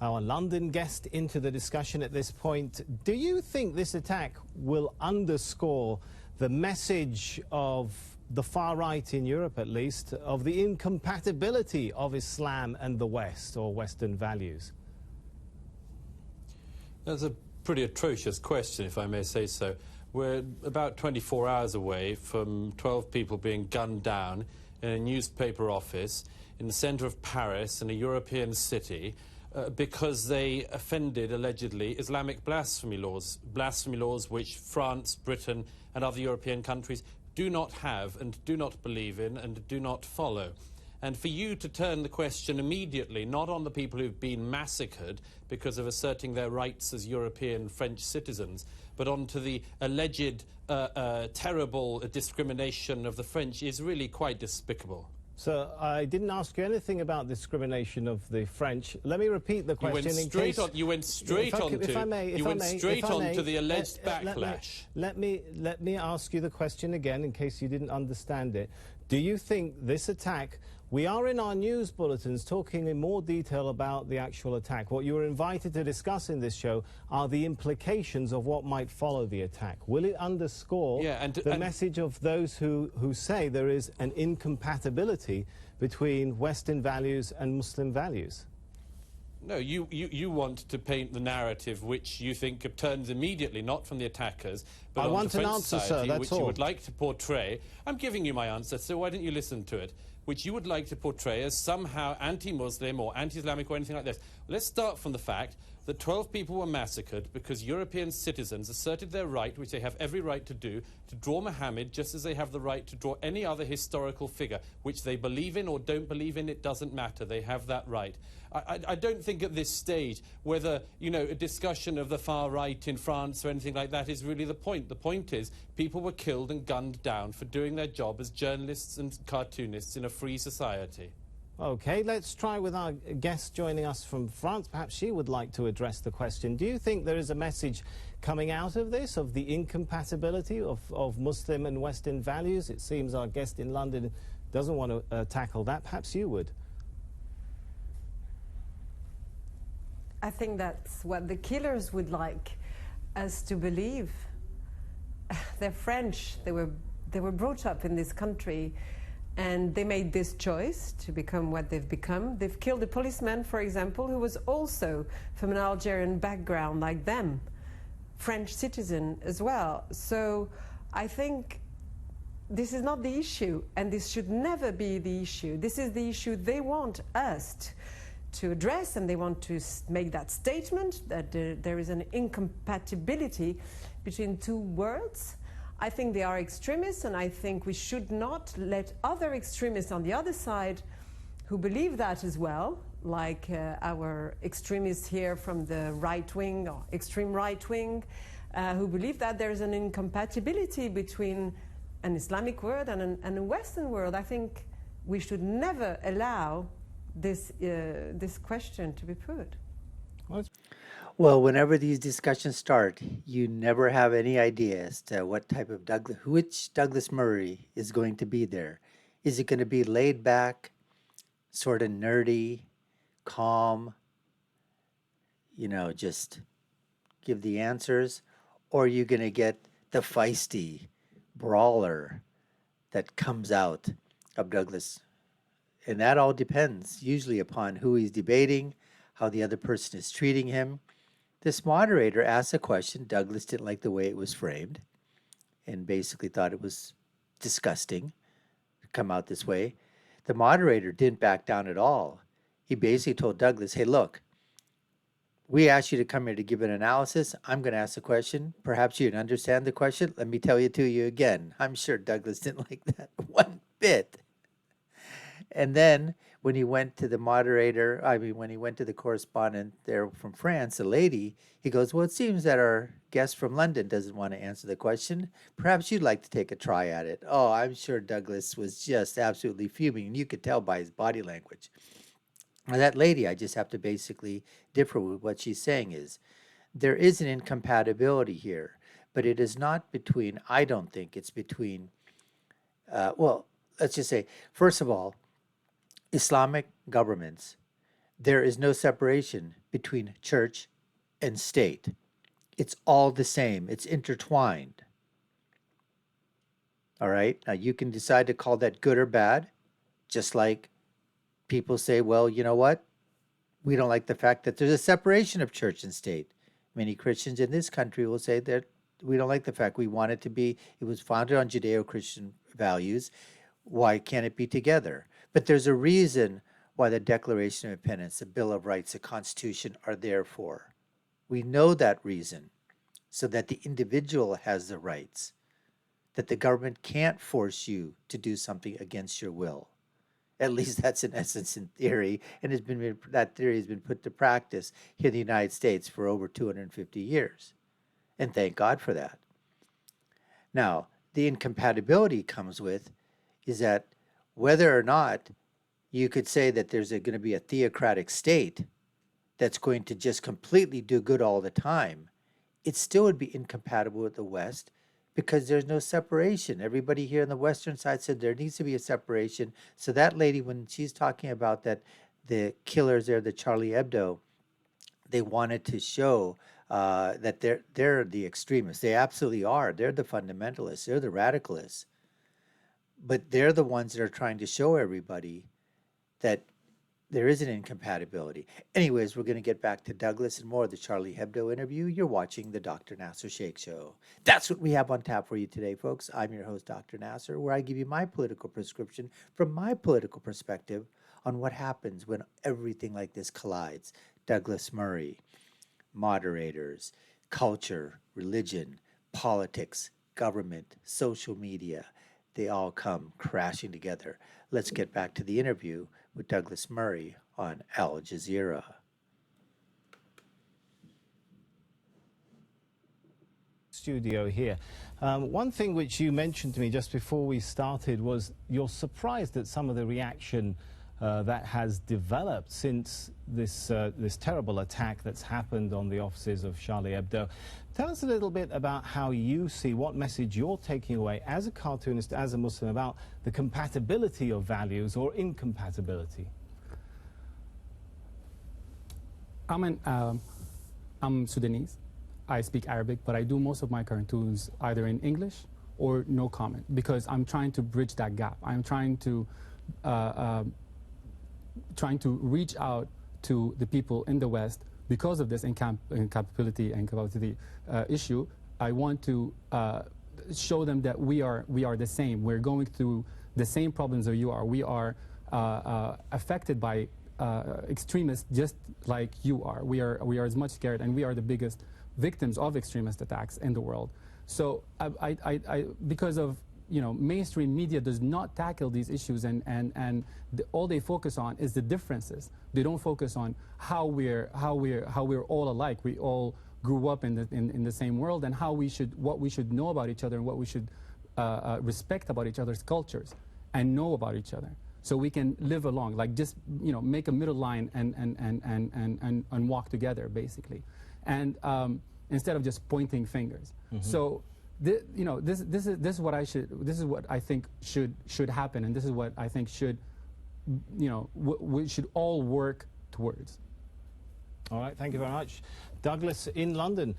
our London guest, into the discussion at this point. Do you think this attack will underscore the message of the far right in Europe, at least, of the incompatibility of Islam and the West, or Western values? That's a pretty atrocious question, if I may say so. We're about 24 hours away from 12 people being gunned down in a newspaper office in the centre of Paris, in a European city, because they offended, allegedly, Islamic blasphemy laws which France, Britain and other European countries do not have and do not believe in and do not follow. And for you to turn the question immediately, not on the people who've been massacred because of asserting their rights as European French citizens, but onto the alleged terrible discrimination of the French, is really quite despicable. So I didn't ask you anything about discrimination of the French. Let me repeat the question. You went straight on to the alleged backlash. Let me ask you the question again in case you didn't understand it. Do you think this attack, we are in our news bulletins talking in more detail about the actual attack. What you were invited to discuss in this show are the implications of what might follow the attack. Will it underscore the message of those who say there is an incompatibility between Western values and Muslim values? No, you want to paint the narrative which you think turns immediately, not from the attackers, but I on want the an French answer, society, sir, that's which all. you would like to portray. I'm giving you my answer, so why don't you listen to it? Which you would like to portray as somehow anti-Muslim or anti-Islamic or anything like this. Let's start from the fact that 12 people were massacred because European citizens asserted their right, which they have every right to do, to draw Muhammad just as they have the right to draw any other historical figure, which they believe in or don't believe in, it doesn't matter. They have that right. I don't think at this stage whether, a discussion of the far right in France or anything like that is really the point. The point is people were killed and gunned down for doing their job as journalists and cartoonists in a free society. Okay, let's try with our guest joining us from France. Perhaps she would like to address the question. Do you think there is a message coming out of this, of the incompatibility of Muslim and Western values? It seems our guest in London doesn't want to tackle that. Perhaps you would. I think that's what the killers would like us to believe. They're French. They were brought up in this country, and they made this choice to become what they've become. They've killed a policeman, for example, who was also from an Algerian background like them, French citizen as well. So I think this is not the issue, and this should never be the issue. This is the issue they want us to address, and they want to make that statement that there is an incompatibility between two worlds. I think they are extremists, and I think we should not let other extremists on the other side who believe that as well, like our extremists here from the right wing or extreme right wing, who believe that there is an incompatibility between an Islamic world and a Western world. I think we should never allow this question to be put. Well, whenever these discussions start, you never have any idea as to what type of which Douglas Murray is going to be there. Is it going to be laid back, sort of nerdy, calm, just give the answers? Or are you going to get the feisty brawler that comes out of Douglas? And that all depends usually upon who he's debating, how the other person is treating him. This moderator asked a question. Douglas didn't like the way it was framed and basically thought it was disgusting to come out this way. The moderator didn't back down at all. He basically told Douglas, hey, look, we asked you to come here to give an analysis. I'm going to ask a question. Perhaps you didn't understand the question. Let me tell it to you again. I'm sure Douglas didn't like that one bit. And then when he went to the when he went to the correspondent there from France, the lady, he goes, well, it seems that our guest from London doesn't want to answer the question. Perhaps you'd like to take a try at it. Oh, I'm sure Douglas was just absolutely fuming, and you could tell by his body language. Now, that lady, I just have to basically differ with what she's saying is, there is an incompatibility here, but it is not between, I don't think it's between, let's just say, first of all, Islamic governments there is no separation between church and state. It's all the same. It's intertwined. All right. Now you can decide to call that good or bad, just like people say, well, you know what? We don't like the fact that there's a separation of church and state. Many Christians in this country will say that we don't like the fact. We want it to be, it was founded on Judeo-Christian values. Why can't it be together? But there's a reason why the Declaration of Independence, the Bill of Rights, the Constitution are there for. We know that reason, so that the individual has the rights, that the government can't force you to do something against your will. At least that's in essence in theory, and that theory has been put to practice here in the United States for over 250 years. And thank God for that. Now, the incompatibility comes with is that whether or not you could say that there's going to be a theocratic state that's going to just completely do good all the time, it still would be incompatible with the West because there's no separation. Everybody here on the Western side said there needs to be a separation. So that lady, when she's talking about that the killers there, the Charlie Hebdo, they wanted to show that they're the extremists. They absolutely are. They're the fundamentalists. They're the radicalists. But they're the ones that are trying to show everybody that there is an incompatibility. Anyways, we're going to get back to Douglas and more of the Charlie Hebdo interview. You're watching the Dr. Nasser Sheikh Show. That's what we have on tap for you today, folks. I'm your host, Dr. Nasser, where I give you my political prescription from my political perspective on what happens when everything like this collides. Douglas Murray, moderators, culture, religion, politics, government, social media, they all come crashing together. Let's get back to the interview with Douglas Murray on Al Jazeera. Studio here. One thing which you mentioned to me just before we started was you're surprised at some of the reaction that has developed since this terrible attack that's happened on the offices of Charlie Hebdo. Tell us a little bit about how you see, what message you're taking away as a cartoonist, as a Muslim, about the compatibility of values or incompatibility. I'm Sudanese. I speak Arabic, but I do most of my cartoons either in English or no comment because I'm trying to bridge that gap. I'm trying to reach out to the people in the West because of this incompatibility issue. I want to show them that we are the same. We're going through the same problems that you are. We are affected by extremists just like you are. We are as much scared, and we are the biggest victims of extremist attacks in the world. So because of mainstream media does not tackle these issues, and all they focus on is the differences. They don't focus on how we're all alike. We all grew up in the same world, and what we should know about each other, and what we should respect about each other's cultures, and know about each other, so we can live along. Like just make a middle line and walk together, basically, and instead of just pointing fingers. Mm-hmm. So. This is what I think should happen, and this is what I think should, we should all work towards. All right, thank you very much, Douglas in London.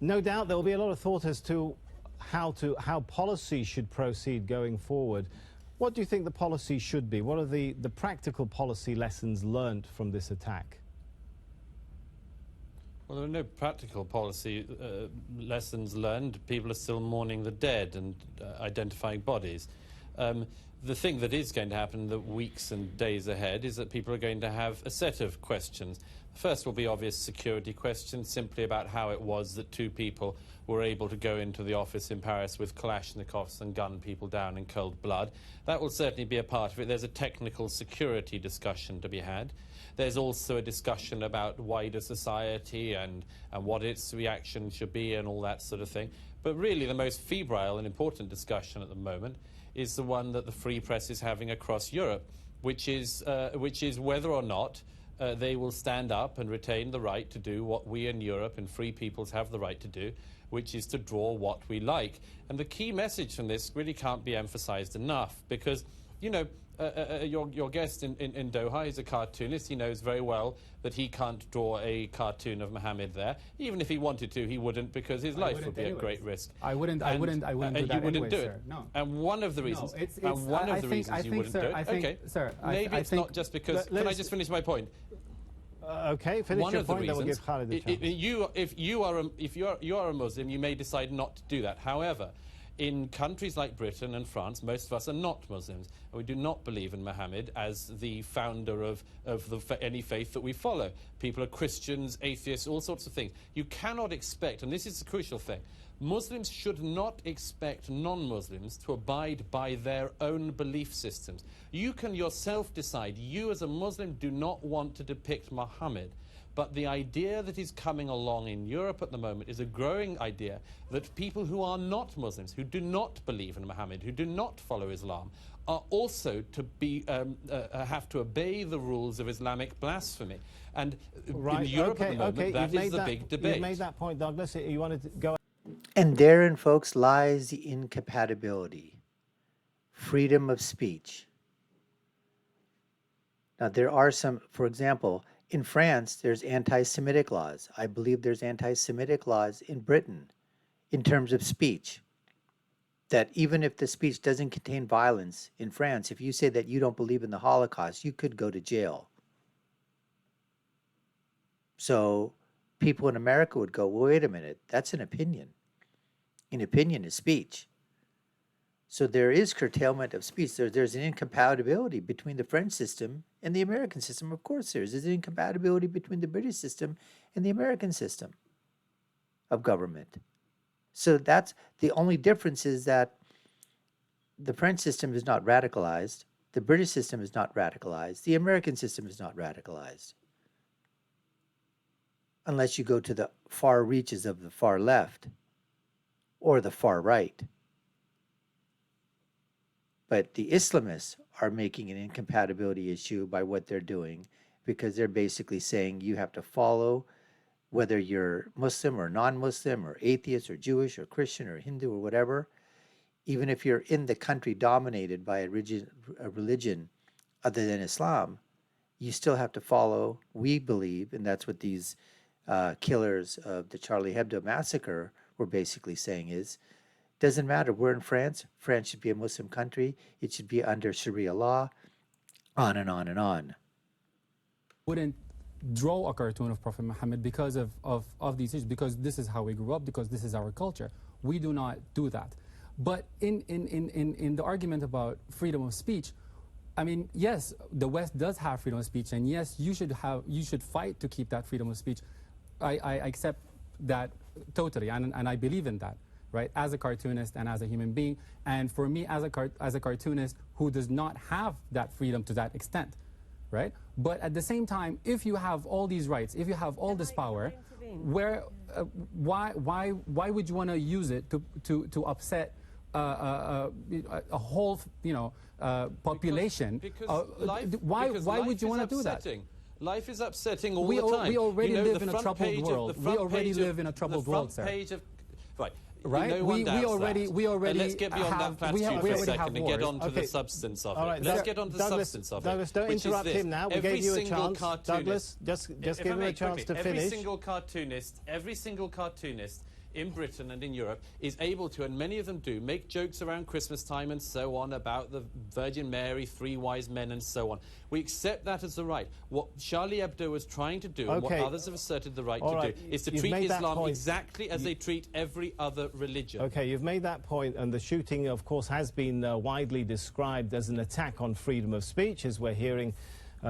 No doubt there will be a lot of thought as to how policy should proceed going forward. What do you think the policy should be? What are the practical policy lessons learned from this attack? Well, there are no practical policy lessons learned. People are still mourning the dead and identifying bodies. The thing that is going to happen in the weeks and days ahead is that people are going to have a set of questions. The first will be obvious security questions, simply about how it was that two people were able to go into the office in Paris with Kalashnikovs and gun people down in cold blood. That will certainly be a part of it. There's a technical security discussion to be had. There's also a discussion about wider society and what its reaction should be and all that sort of thing. But really the most febrile and important discussion at the moment is the one that the Free Press is having across Europe, which is whether or not they will stand up and retain the right to do what we in Europe and free peoples have the right to do, which is to draw what we like. And the key message from this really can't be emphasized enough, because your guest in Doha is a cartoonist. He knows very well that he can't draw a cartoon of Muhammad there. Even if he wanted to, he wouldn't, because his life would be at great risk. I wouldn't do that you wouldn't anyway, do sir. it. No. And one of the reasons, No, it's, and one I of the think, reasons I you think, wouldn't sir, do it. I think, Okay, sir, maybe I it's think, not just because. Can I let's- just finish my point? Okay, finish One your of the point, then we'll reasons, give Khalid a chance. if you are a Muslim, you may decide not to do that. However, in countries like Britain and France, most of us are not Muslims, and we do not believe in Muhammad as the founder of any faith that we follow. People are Christians, atheists, all sorts of things. You cannot expect, and this is the crucial thing, Muslims should not expect non-Muslims to abide by their own belief systems. You can yourself decide, you as a Muslim do not want to depict Muhammad. But the idea that is coming along in Europe at the moment is a growing idea that people who are not Muslims, who do not believe in Muhammad, who do not follow Islam, are also to be have to obey the rules of Islamic blasphemy. And in Europe at the moment, that is the big debate. You've made that point, Douglas. You wanted to go. And therein, folks, lies the incompatibility. Freedom of speech. Now, there are some, for example, in France, there's anti-Semitic laws. I believe there's anti-Semitic laws in Britain in terms of speech. That even if the speech doesn't contain violence in France, if you say that you don't believe in the Holocaust, you could go to jail. So people in America would go, well, wait a minute, that's an opinion. An opinion is speech. So there is curtailment of speech. There's an incompatibility between the French system and the American system. Of course there's an incompatibility between the British system and the American system of government. So that's the only difference, is that the French system is not radicalized, the British system is not radicalized, the American system is not radicalized. Unless you go to the far reaches of the far left or the far right. But the Islamists are making an incompatibility issue by what they're doing, because they're basically saying you have to follow, whether you're Muslim or non-Muslim or atheist or Jewish or Christian or Hindu or whatever, even if you're in the country dominated by a religion other than Islam, you still have to follow, we believe, and that's what these killers of the Charlie Hebdo massacre were basically saying is, doesn't matter, we're in France, France should be a Muslim country, it should be under Sharia law, on and on and on. Wouldn't draw a cartoon of Prophet Muhammad because of these issues, because this is how we grew up, because this is our culture. We do not do that. But in the argument about freedom of speech, I mean, yes, the West does have freedom of speech, and yes, you should fight to keep that freedom of speech. I accept that totally, and I believe in that, right? As a cartoonist and as a human being, and for me as a cartoonist who does not have that freedom to that extent, right? But at the same time, if you have all these rights, if you have all this power, why would you want to use it to upset a whole population? Why would you want to do that? Life is upsetting all the time. We already live in a troubled world. We already live in a troubled world, sir. Right. We already let's get beyond that platitude for a second and get on to the substance of it. Let's get on to the substance of it. Douglas, don't interrupt him now. We gave you a chance. Douglas, just give him a chance to finish. Every single cartoonist in Britain and in Europe is able to, and many of them do, make jokes around Christmas time and so on about the Virgin Mary, three wise men and so on. We accept that as the right. What Charlie Hebdo was trying to do, and what others have asserted the right to do, is to treat Islam exactly as they treat every other religion. Okay, you've made that point, and the shooting, of course, has been widely described as an attack on freedom of speech, as we're hearing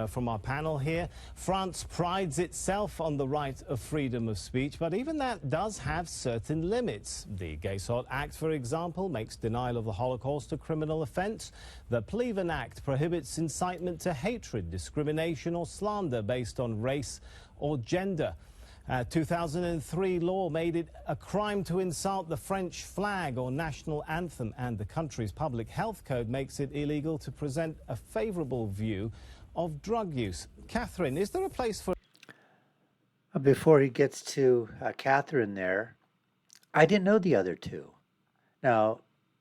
from our panel here. France prides itself on the right of freedom of speech, but even that does have certain limits. The Gay Salt Act, for example, makes denial of the Holocaust a criminal offence. The Pleven Act prohibits incitement to hatred, discrimination or slander based on race or gender. 2003 law made it a crime to insult the French flag or national anthem, and the country's public health code makes it illegal to present a favourable view of drug use. Katherine, is there a place for... Before he gets to Katherine there, I didn't know the other two. Now,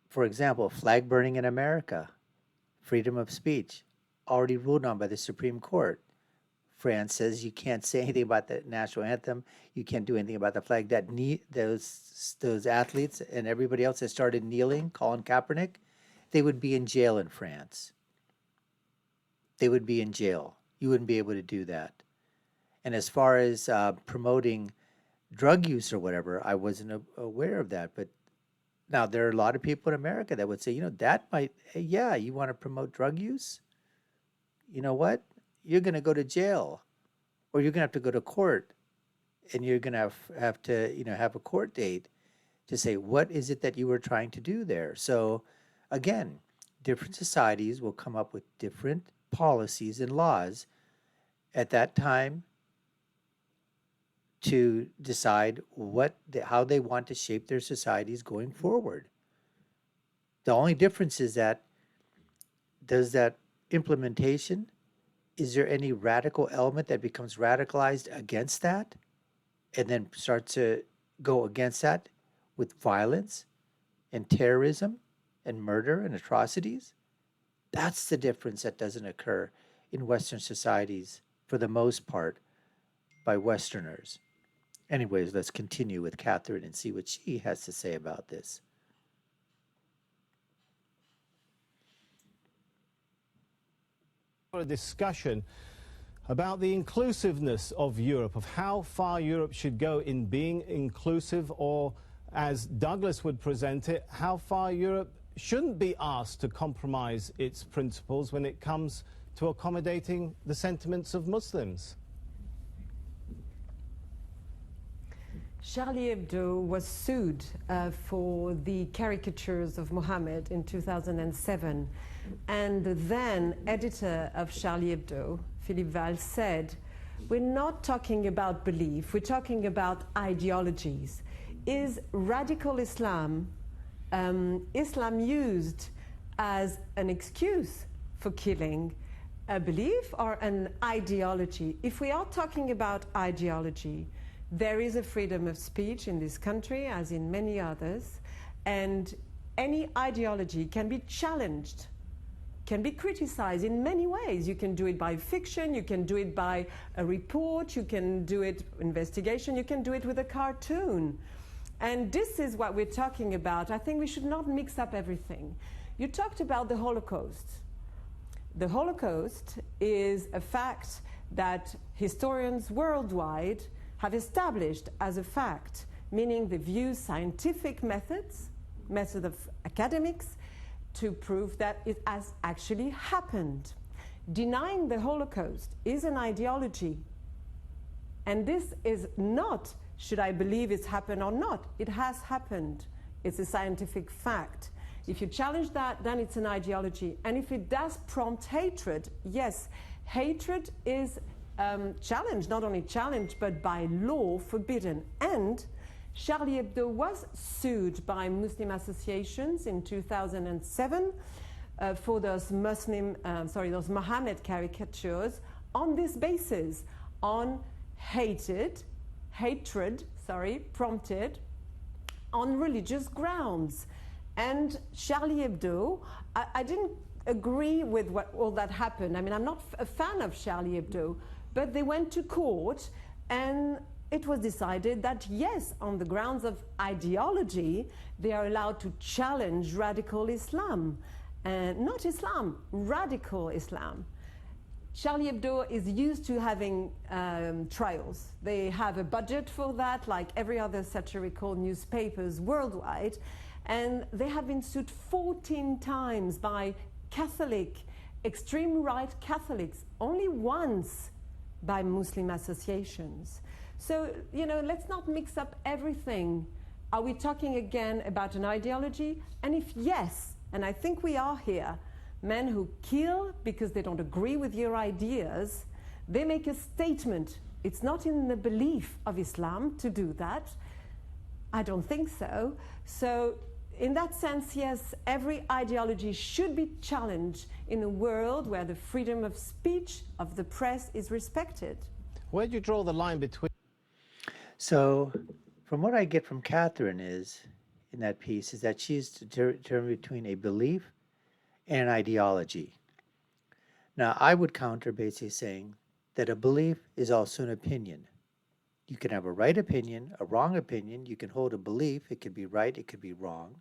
for example, flag burning in America. freedom of speech, already ruled on by the Supreme Court. France says you can't say anything about the national anthem. You can't do anything about the flag. Those athletes and everybody else that started kneeling, Colin Kaepernick, they would be in jail in France. They would be in jail. You wouldn't be able to do that. And as far as promoting drug use or whatever, I wasn't aware of that. But now there are a lot of people in America that would say, that might, hey, yeah, you want to promote drug use? You know what? You're going to go to jail, or you're going to have to go to court, and you're going to have to, have a court date to say, what is it that you were trying to do there? So again, different societies will come up with different policies and laws at that time to decide how they want to shape their societies going forward. The only difference is that does that implementation, is there any radical element that becomes radicalized against that and then starts to go against that with violence and terrorism and murder and atrocities? That's the difference that doesn't occur in Western societies for the most part by Westerners. Anyways, let's continue with Katherine and see what she has to say about this. A discussion about the inclusiveness of Europe, of how far Europe should go in being inclusive, or as Douglas would present it, how far Europe shouldn't be asked to compromise its principles when it comes to accommodating the sentiments of Muslims. Charlie Hebdo was sued for the caricatures of Mohammed in 2007. And the then editor of Charlie Hebdo, Philippe Val, said, we're not talking about belief, we're talking about ideologies. Is radical Islam, Islam used as an excuse for killing a belief or an ideology? If we are talking about ideology, there is a freedom of speech in this country, as in many others, and any ideology can be challenged, can be criticized in many ways. You can do it by fiction, you can do it by a report, you can do it investigation, you can do it with a cartoon. And this is what we're talking about. I think we should not mix up everything. You talked about the Holocaust. The Holocaust is a fact that historians worldwide have established as a fact, meaning they view scientific methods, method of academics, to prove that it has actually happened. Denying the Holocaust is an ideology. And this is not, should I believe it's happened or not? It has happened. It's a scientific fact. If you challenge that, then it's an ideology. And if it does prompt hatred, yes, hatred is challenged, not only challenged, but by law forbidden. And Charlie Hebdo was sued by Muslim associations in 2007 for those those Mohammed caricatures on this basis, on hatred prompted on religious grounds. And Charlie Hebdo, I didn't agree with all that happened. I mean, I'm not a fan of Charlie Hebdo, but they went to court and it was decided that yes, on the grounds of ideology, they are allowed to challenge radical Islam. Not Islam, radical Islam. Charlie Hebdo is used to having trials. They have a budget for that, like every other satirical newspapers worldwide. And they have been sued 14 times by Catholic, extreme right Catholics, only once by Muslim associations. So, let's not mix up everything. Are we talking again about an ideology? And if yes, and I think we are here, men who kill because they don't agree with your ideas, they make a statement. It's not in the belief of Islam to do that. I don't think so. So, in that sense, yes, every ideology should be challenged in a world where the freedom of speech of the press is respected. Where do you draw the line between? So, from what I get from Katherine in that piece, is that she's determined between a belief and an ideology. Now, I would counter basically saying that a belief is also an opinion. You can have a right opinion, a wrong opinion. You can hold a belief. It could be right, it could be wrong.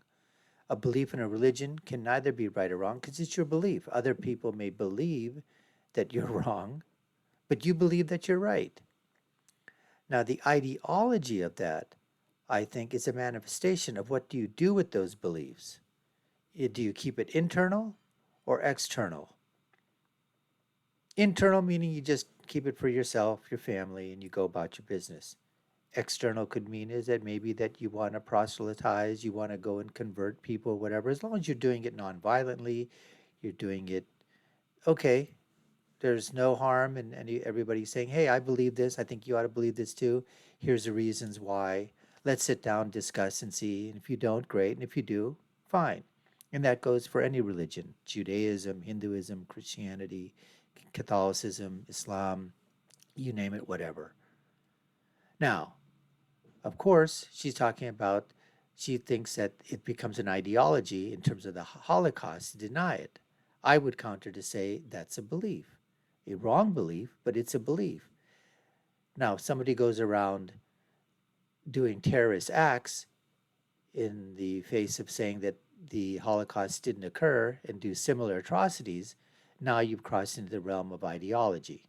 A belief in a religion can neither be right or wrong because it's your belief. Other people may believe that you're wrong, but you believe that you're right. Now, the ideology of that, I think, is a manifestation of what do you do with those beliefs. Do you keep it internal or external? Internal meaning you just keep it for yourself, your family, and you go about your business. External could mean is that maybe that you want to proselytize, you want to go and convert people, whatever. As long as you're doing it non-violently, you're doing it, okay, there's no harm in everybody saying, hey, I believe this, I think you ought to believe this too. Here's the reasons why. Let's sit down, discuss, and see. And if you don't, great. And if you do, fine. And that goes for any religion, Judaism, Hinduism, Christianity, Catholicism, Islam, you name it, whatever. Now, of course, she's talking about, she thinks that it becomes an ideology in terms of the Holocaust to deny it. I would counter to say that's a belief, a wrong belief, but it's a belief. Now, if somebody goes around doing terrorist acts in the face of saying that the Holocaust didn't occur and do similar atrocities, now you've crossed into the realm of ideology.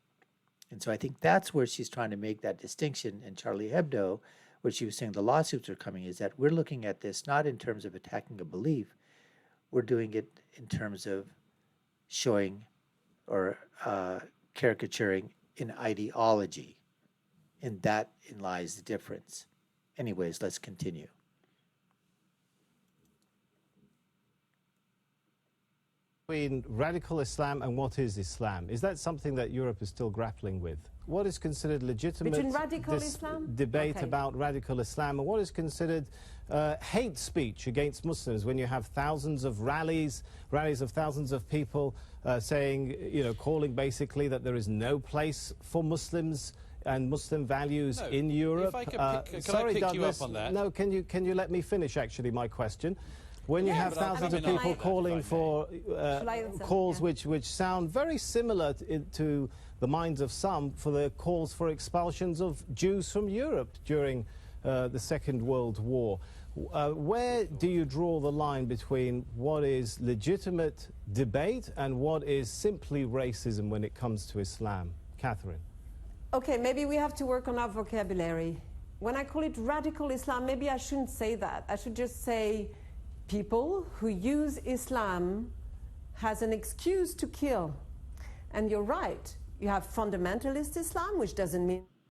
And so I think that's where she's trying to make that distinction. And Charlie Hebdo, where she was saying the lawsuits are coming, is that we're looking at this not in terms of attacking a belief, we're doing it in terms of showing or caricaturing an ideology. And that lies the difference. Anyways, let's continue. Between radical Islam and what is Islam? Is that something that Europe is still grappling with? What is considered legitimate Between radical Islam? debate Okay. about radical Islam, and what is considered hate speech against Muslims when you have thousands of rallies of thousands of people saying, calling basically that there is no place for Muslims and Muslim values in Europe? If I could can sorry, I pick Douglas, you up on that? No, can you let me finish actually my question? When you Yes, have but I'll thousands of come in people on that, calling if I for Shall I answer? calls Yeah. which sound very similar to the minds of some for the calls for expulsions of Jews from Europe during the Second World War, where do you draw the line between what is legitimate debate and what is simply racism when it comes to Islam? Katherine. Okay, maybe we have to work on our vocabulary. When I call it radical Islam, maybe I shouldn't say that. I should just say people who use Islam as an excuse to kill. And you're right, you have fundamentalist Islam, which doesn't mean